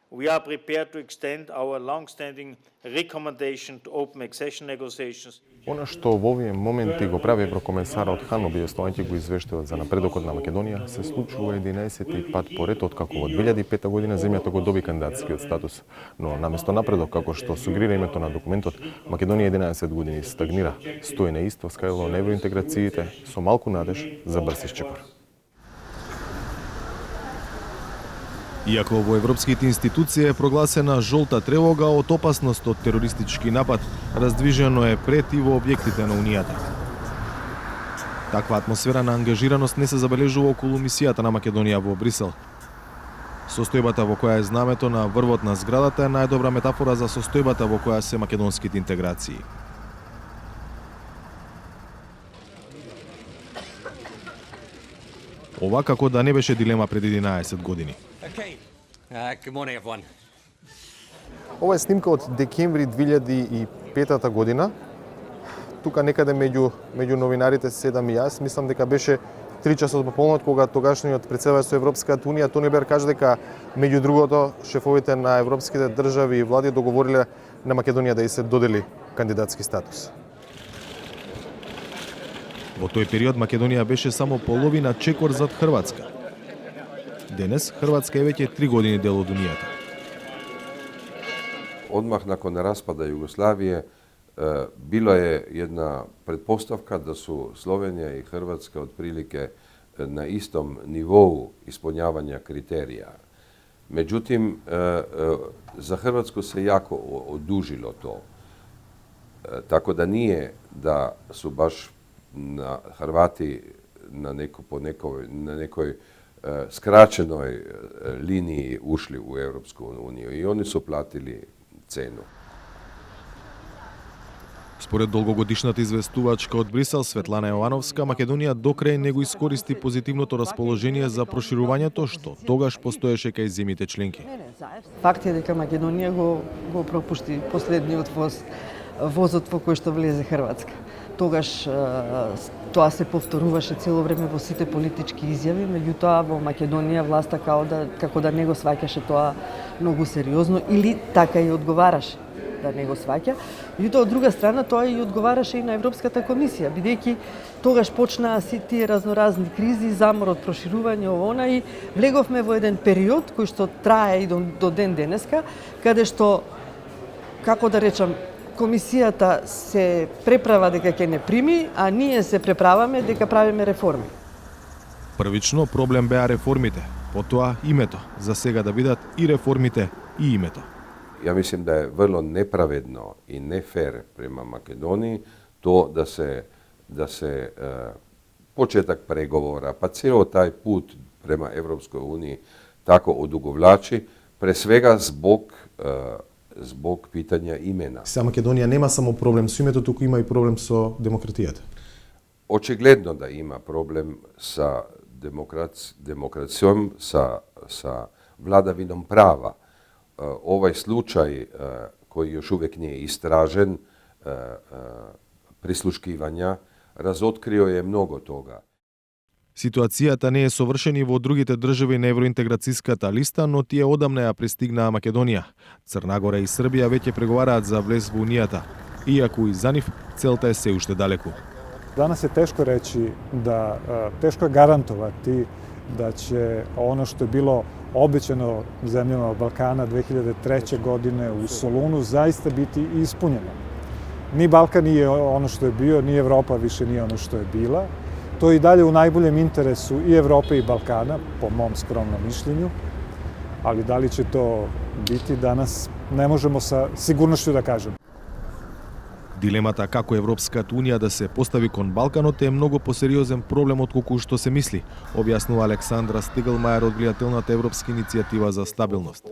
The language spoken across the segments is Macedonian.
We are prepared to extend our long-standing recommendation to open accession negotiations. Она што во овие моменти го прави еврокомесарот Хан, објаснувајќи го извештајот за напредокот на Македонија, се случува 11-ти пат поред откако во 2005 година земјата го доби кандидатскиот статус. Но наместо напредок, како што сугерира името на документот, Македонија 11 години стагнира, стои на исто скајло на евроинтеграциите со малку надеж за брз исчекор. Иако во европските институции е прогласена жолта тревога од опасност од терористички напад, раздвижено е пред и во објектите на Унијата. Таква атмосфера на ангажираност не се забележува околу мисијата на Македонија во Брисел. Состојбата во која е знамето на врвот на зградата е најдобра метафора за состојбата во која се македонските интеграции. Ова како да не беше дилема пред 11 години. Good morning, everyone. Ова е снимка од декември 2005 година. Тука некаде меѓу новинарите седам и јас. Мислам дека беше 3 часот пополнот кога тогашниот председател со Европската унија Тони Блер кажа дека меѓу другото шефовите на европските држави и влади договориле на Македонија да и се додели кандидатски статус. Во тој период Македонија беше само половина чекор зад Хрватска. Денес Хрватска е веќе 3 години дел од Унијата. Odmah nakon raspada Jugoslavije bilo je jedna pretpostavka da su Slovenija i Hrvatska otprilike na istom nivou ispunjavanja kriterija. Međutim, za Hrvatsku se jako odužilo to. Tako da nije da su baš Hrvati na nekoj skraćenoj liniji ušli u Europsku uniju i oni su platili cenu. Според долгогодишната известувачка од Брисел Светлана Јовановска, Македонија до крај не го искористи позитивното расположение за проширувањето што тогаш постоеше кај земјите членки. Факт е дека Македонија го пропушти последниот возот во кој што влезе Хрватска. Тогаш тоа се повторуваше цело време во сите политички изјави, меѓутоа во Македонија власта како да не го сваќаше тоа многу сериозно или така и одговараше да не го сваќа. Меѓутоа од друга страна тоа и одговараше и на Европската комисија, бидејќи тогаш почнаа си тие разноразни кризи, заморот, проширување она и влеговме во еден период кој што трае и до ден денеска, каде што, како да речам, комисијата се преправа дека ќе не прими, а ние се преправаме дека правиме реформи. Првично проблем беа реформите, потоа името. За сега да бидат и реформите и името. Ja mislim da je vrlo nepravedno i nefer prema Makedoniji to da se početak pregovora, pa cijelo taj put prema Europskoj uniji tako odugovlači, pre svega zbog pitanja imena. Сега Македонија нема само проблем со името, туку има и проблем со демократијата. Očigledno da ima problem sa demokracijom, sa vladavinom prava. Ovaj slučaj koji još uvijek nije istražen, prisluškivanja, razotkrio je mnogo toga. Ситуацијата не е совршена и во другите држави на евроинтеграцијската листа, но тие одамна ја пристигнаа Македонија. Црна Гора и Србија веќе преговараат за влез во Унијата, иако и за нив целта е се уште далеку. Danas je teško reći teško je garantovati da će ono što je bilo obećano zemljama Balkana 2003. godine u Solunu zaista biti ispunjeno. Ni Balkan nije ono što je bio, ni Evropa više nije ono što je bila. To je i dalje u najboljem interesu i Evrope i Balkana, po mom skromnom mišljenju, ali da li će to biti danas ne možemo sa sigurnošću da kažemo. Дилемата како Европската Унија да се постави кон Балканот е многу посериозен проблем отколку што се мисли, објаснува Александра Стиглмајер од влијателната Европска иницијатива за стабилност.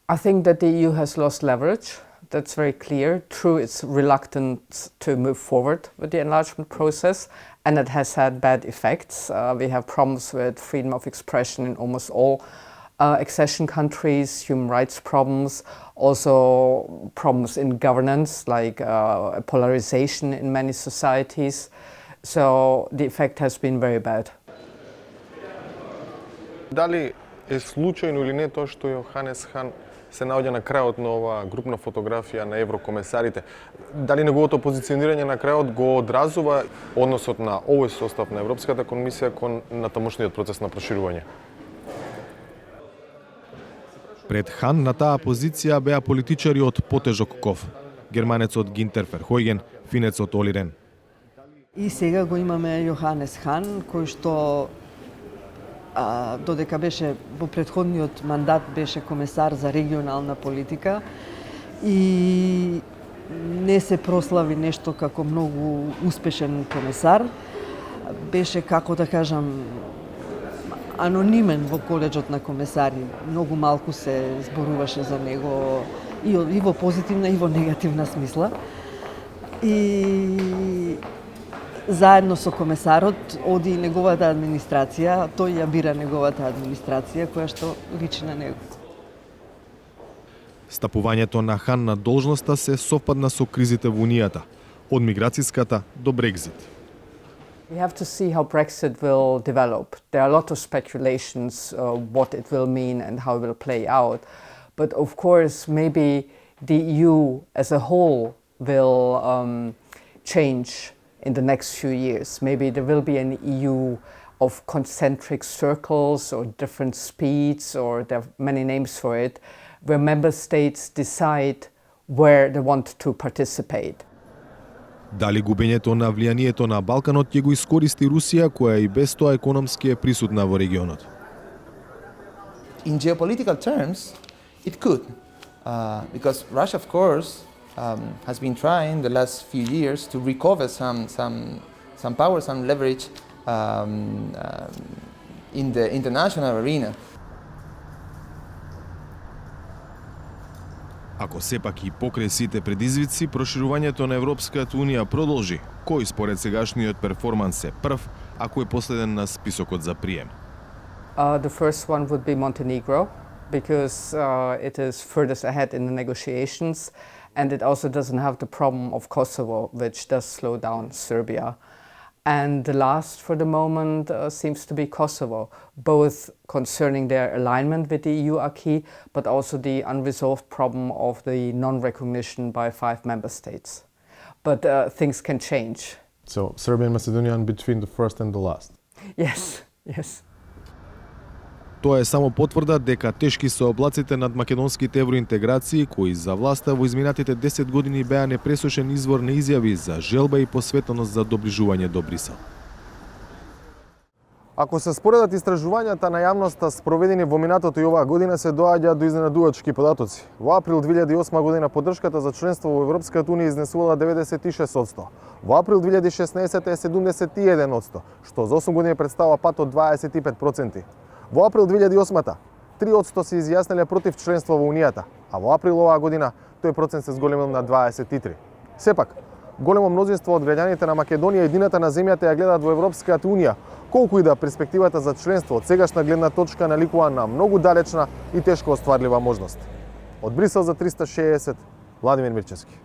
I think that the EU has lost leverage. That's very clear through its reluctance to move forward with the enlargement process, and it has had bad effects. We have problems with freedom of expression in almost all accession countries, human rights problems, also problems in governance, like polarization in many societies. So the effect has been very bad. Дали е случајно или не тоа што Јоханес Хан се наоѓа на крајот на оваа групна фотографија на еврокомесарите? Дали неговото позиционирање на крајот го одразува односот на овој состав на Европската комисија кон натамошниот процес на проширување? Пред Хан на таа позиција беа политичари од потежок ков. Германецот Гинтер Ферхојген, финецот Оли Рен. И сега го имаме Јоханес Хан, кој што додека беше во претходниот мандат беше комесар за регионална политика и не се прослави нешто како многу успешен комесар. Беше, како да кажам, анонимен во коледжот на комесари. Многу малку се зборуваше за него и во позитивна и во негативна смисла. И заедно со комесарот оди и неговата администрација, тој ја бира неговата администрација која што личи на него. Стапувањето на Хан на должноста се совпадна со кризите во Унијата, од миграцијската до Брекзит. We have to see how Brexit will develop. There are a lot of speculations what it will mean and how it will play out. But of course, maybe the EU as a whole will change in the next few years. Maybe there will be an EU of concentric circles or different speeds, or there are many names for it, where member states decide where they want to participate. Дали губењето на влијанието на Балканот ќе го искористи Русија, која и без тоа економски е присутна во регионот? In geopolitical terms, it could, because Russia, of course, has been trying the last few years to recover some power, some leverage in the international arena. Ако сепак и покрај сите предизвици, проширувањето на Европската Унија продолжи, кој според сегашниот перформанс е прв, а кој е последен на списокот за прием? The first one would be Montenegro, because it is furthest ahead in the negotiations, and it also doesn't have the problem of Kosovo, which does slow down Serbia. And the last for the moment seems to be Kosovo, both concerning their alignment with the EU acquis, but also the unresolved problem of the non-recognition by 5 member states. But things can change. So Serbia and Macedonia in between the first and the last? Yes, yes. Тоа е само потврда дека тешки се облаците над македонските евроинтеграции, кои за власта во изминатите 10 години беа непресушен извор на изјави за желба и посветеност за доближување до Брисел. Ако се споредат истражувањата на јавноста спроведени во минатото и оваа година, се доаѓа до изненадувачки податоци. Во април 2008 година поддршката за членство во Европската Унија изнесувала 96%. Во април 2016 е 71%, што за 8 години представува пат од 25%. Во април 2008-та 3% се изјасниле против членство во Унијата, а во април оваа година тој процент се зголемил на 23%. Сепак, големо мнозинство од граѓаните на Македонија и едината на земјата ја гледаат во Европската Унија, колку и да перспективата за членство од сегашна гледна точка наликува на многу далечна и тешко остварлива можност. Од Брисел за 360, Владимир Мирчевски.